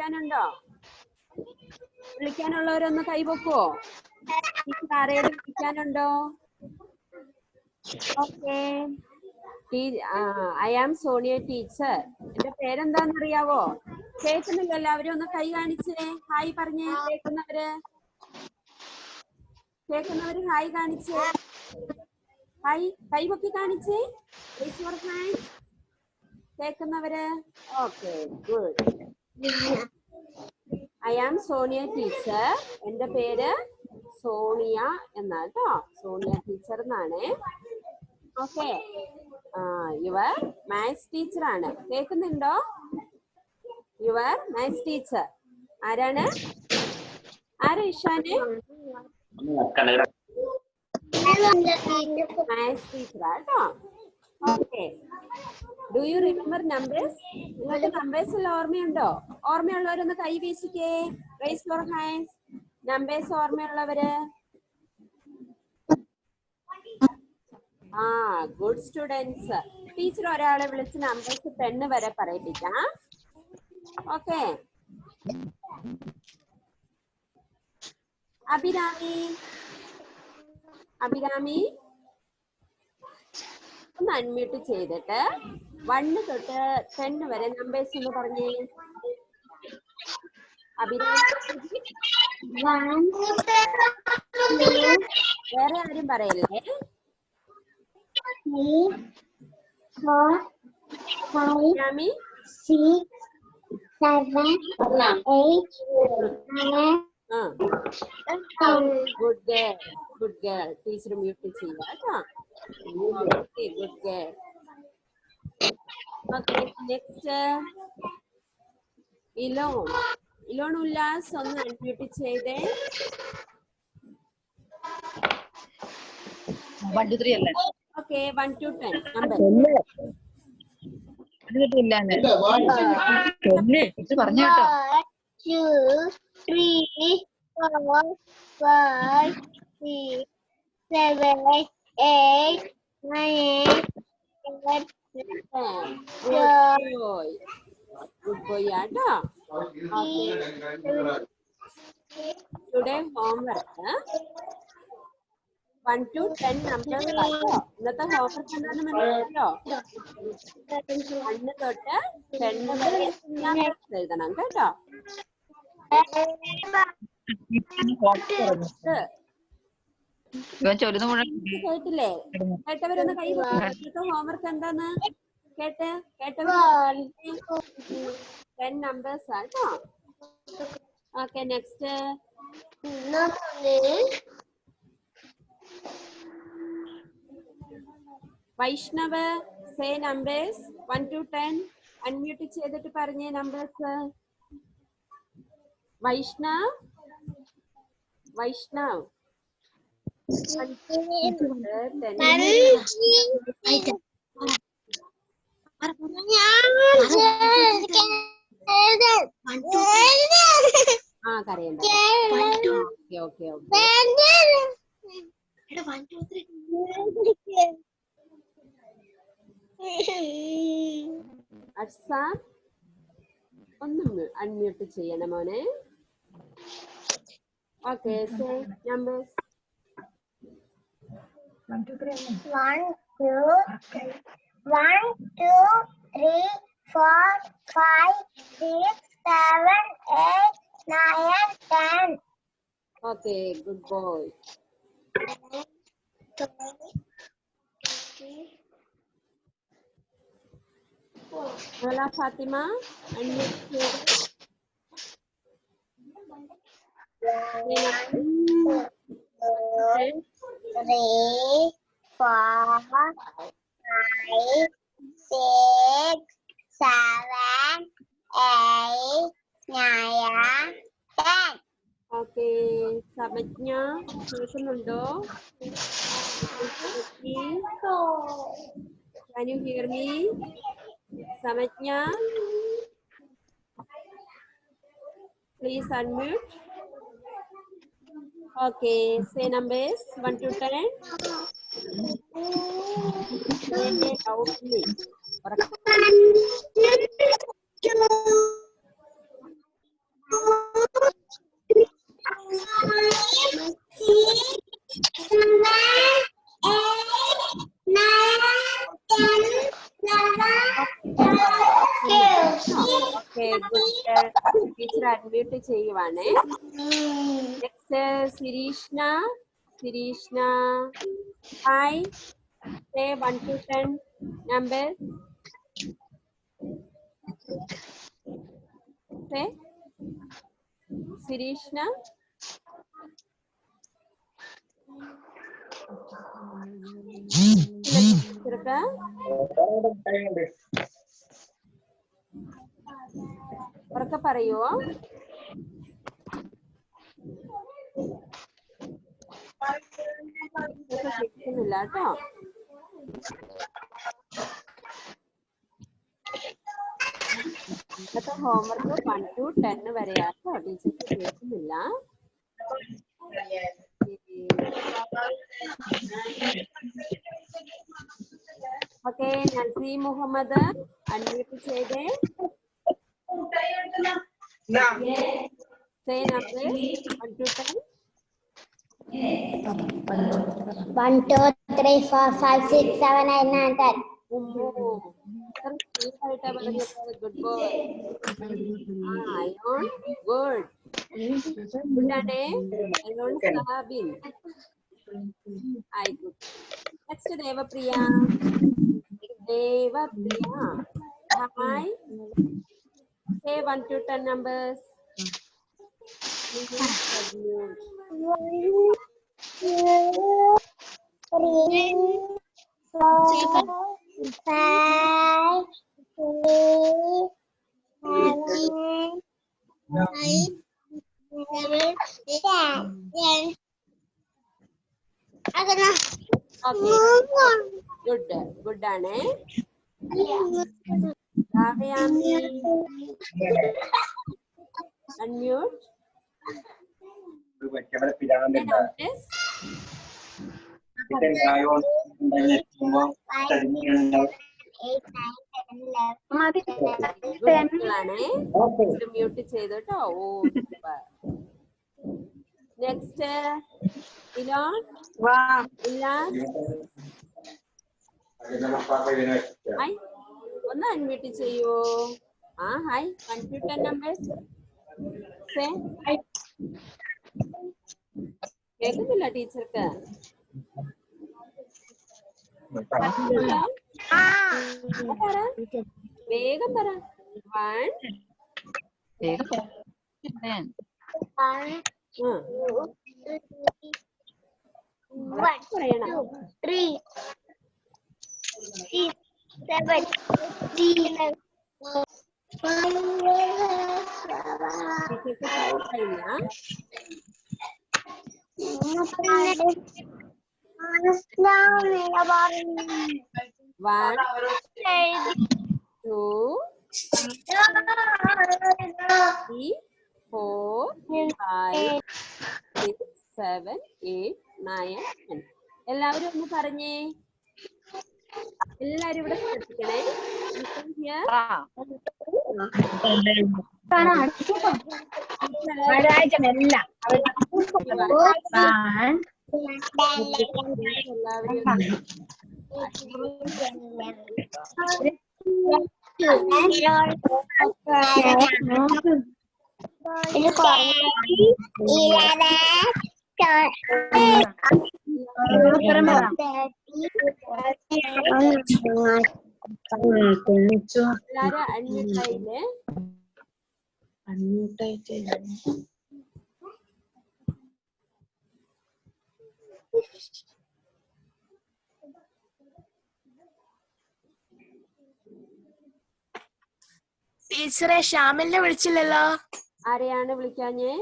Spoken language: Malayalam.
വിളിക്കാനുണ്ടോ? വിളിക്കാനുള്ളവരൊന്ന് കൈവെക്കുവോ? ആരെങ്കിലും വിളിക്കാനുണ്ടോ? Okay. I am Sonia teacher. എന്റെ പേരെന്താന്ന് അറിയാവോ? കേൾക്കുന്നില്ല എല്ലാവരും? ഒന്ന് കൈ കാണിച്ചേ. ഹായ് പറഞ്ഞേ. കേൾക്കുന്നവര് ഹായ് കാണിച്ചേ. ഹായ് കൈവക്കി കാണിച്ചേ. കേൾക്കുന്നവര്? Okay, good. I am Sonia teacher. എന്റെ പേര് സോണിയ എന്നാ കേട്ടോ. സോണിയ ടീച്ചർ എന്നാണ്. ഓക്കെ. യുവർ മാത്സ് ടീച്ചർ ആണ്. കേൾക്കുന്നുണ്ടോ? യുവർ മാത്സ് ടീച്ചർ ആരാണ്? ആരാ ഇഷാന്? മാത്സ് ടീച്ചർ ആട്ടോ. Okay. Do you remember numbers? നിങ്ങൾക്ക് നമ്പേഴ്സ് എല്ലാം ഓർമ്മയുണ്ടോ? ഓർമ്മയുള്ളവരൊന്ന് കൈ വീശിക്കേ. Raise your hands. നമ്പേഴ്സ് ഓർമ്മയുള്ളവര്? Good students. ടീച്ചർ ഒരാളെ വിളിച്ച് നമ്പേഴ്സ് 10 വരെ പറയിപ്പിക്കാം. ഓക്കെ. അഭിരാമി ഒന്ന് അൺമ്യൂട്ട് ചെയ്തിട്ട് 1 തൊട്ട് 10 വരെ നമ്പേഴ്സ് ഒന്ന് പറഞ്ഞേ. വേറെ ആരും പറയല്ലേ. 3, 4, 5, 6, 7, 8, 9, 10. Good girl. ടീച്ചർ മ്യൂട്ട് ചെയ്യുക കേട്ടോ. Good girl. Okay. Next Elon Ullas ഒന്ന് അൺമ്യൂട്ട് ചെയ്തേ. 1 2 3 അല്ലേ? ഓക്കെ. 1 to 10 number. പറഞ്ഞു കേട്ടോ. 2, 3, 4, 5, 6, 7, 8, 9, 10. ഗുഡ് ബോയ് ആട്ടോ. ടുഡേ ഹോംവർക്ക് 1 to 10 നമ്പേഴ്സ് ആട്ടോ. ഇന്നത്തെ ഹോംവർക്ക് എന്താണെന്ന് മനസ്സിലായോ? 1 തൊട്ട് 10 വരെ നമ്പേഴ്സ് എഴുതണം കേട്ടോ. കേട്ടില്ലേ? കേട്ടവരൊന്ന് കൈ ഇന്നത്തെ ഹോംവർക്ക് എന്താന്ന് കേട്ടവർ 10 നമ്പേഴ്സ് ആട്ടോ. Okay. Next Vaishnav. Say numbers 1 to 10. Unmute ചെയ്തിട്ട് പറഞ്ഞേ നമ്പേഴ്സ്. വൈഷ്ണവ് 1 to 10. കരയണ്ട. ഓക്കെ. അർസ ഒന്ന് അൺമ്യൂട്ട് ചെയ്യണം മോനെ. Okay. Say numbers. 1, 2, 3, 4, 5, 6, 7, 8, 9, 10. Okay. Good boy. Fathima unmute ചെയ്ത്. 3, 4, 5, 6, 7, 8, 9, 10. ഓക്കെ. സമജ്ഞ കേൾക്കുന്നുണ്ടോ? Can you hear me? Samajna, please unmute. Okay, say numbers 1 to 10. Say loudly. Teacher admit ചെയ്യുവാണേ. നെക്സ്റ്റ് സിരീഷ്ണ hi say 1 to 10 numbers. Say Sirishna. ഉറക്കെ പറയുവോ? കേൾക്കുന്നില്ല കേട്ടോ. ഇന്നത്തെ ഹോംവർക്ക് 1 to 10 വരെയാട്ടോ. ടീച്ചർക്ക് കേൾക്കുന്നില്ല. ഓക്കെ, നസീം മുഹമ്മദ് അൺമ്യൂട്ട് ചെയ്തേ. Say number 1 to 10. 1, 2, 3, 4, 5, 6, 7, 8, 9, 10. Good boy. Ion, good. Ion Sabin. Good. Next, Devapriya. Hi. Say 1 to 10 numbers. 1, 2, 3, 4, 5, 6, 7, 8, 9, 10. Good. Good ആണ്. Rahyami. Unmute. മ്യൂട്ട് ചെയ്തു കേട്ടോ. ഓ സൂപ്പർ. നെക്സ്റ്റ് ഹായ്, ഒന്ന് അൺമ്യൂട്ട് ചെയ്യൂ. Hi, 1 to 10 numbers. കേൾക്കുന്നില്ല ടീച്ചർക്ക്? വേഗം പറ. 1 പറയണം. 3, 6, 7, 8, 9. ടീച്ചർക്ക് കഴിയില്ല. 1, 2, 3, 4, 5, 6, 7, 8, 9, 10. എല്ലാവരും ഒന്ന് പറഞ്ഞേ. എല്ലാരും ഇവിടെ ശ്രദ്ധിക്കണേ. ടീച്ചറെ ശ്യാമിലിനെ വിളിച്ചില്ലല്ലോ. ആരെയാണ് വിളിക്കാഞ്ഞേ?